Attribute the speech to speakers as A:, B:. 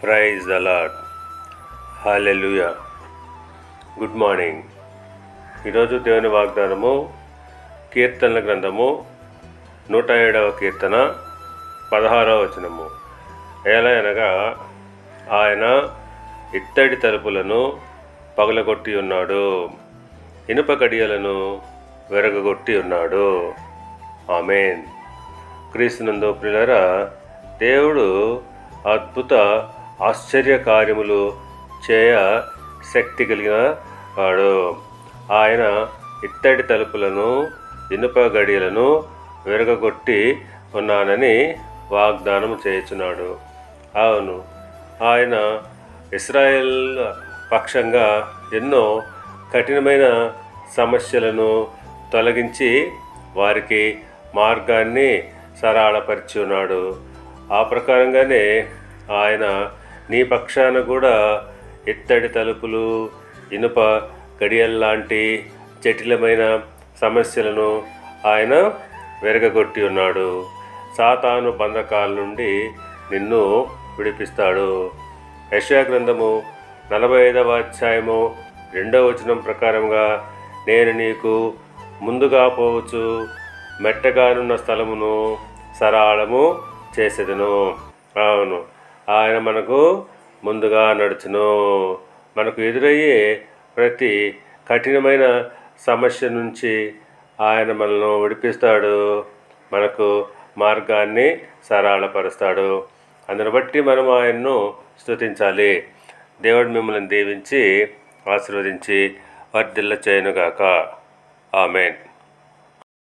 A: Praise the Lord. Hallelujah. Good morning. ఈరోజు దేవుని వాగ్దానము కీర్తనల గ్రంథము 107వ కీర్తన 16వ వచనము. ఏలయనగా ఆయన ఇత్తడి తలుపులను పగలగొట్టి ఉన్నాడు, ఇనుప గడియలను విరగగొట్టి ఉన్నాడు. ఆమేన్. క్రీస్తునందు ప్రియులారా, దేవుడు అద్భుత ఆశ్చర్య కార్యములు చేయ శక్తి కలిగిన వాడు. ఆయన ఇత్తడి తలుపులను ఇనుప గడియలను విరగగొట్టి ఉన్నానని వాగ్దానం చేయుచున్నాడు. అవును, ఆయన ఇశ్రాయేల్ పక్షంగా ఎన్నో కఠినమైన సమస్యలను తొలగించి వారికి మార్గాన్ని సరళపరిచి ఉన్నాడు. ఆ ప్రకారంగానే ఆయన నీ పక్షాన కూడా ఇత్తడి తలుపులు, ఇనుప గడియల్లాంటి జటిలమైన సమస్యలను ఆయన విరగగొట్టి ఉన్నాడు. సాతాను బంధకాల నుండి నిన్ను విడిపిస్తాడు. యెషయా గ్రంథము 45వ అధ్యాయము 2వ వచనం ప్రకారంగా, నేను నీకు ముందుగా పోవచ్చు, మెట్టగానున్న స్థలమును సరళము చేసేదను. అవును, ఆయన మనకు ముందుగా నడుచును. మనకు ఎదురయ్యే ప్రతి కఠినమైన సమస్య నుంచి ఆయన మనల్ని విడిపిస్తాడు, మనకు మార్గాన్ని సరళపరుస్తాడు. అందుని బట్టి మనం ఆయన్ను స్తుతించాలి. దేవుడు మిమ్మల్ని దీవించి ఆశీర్వదించి వర్ధిల్ల చేయనుగాక. ఆమేన్.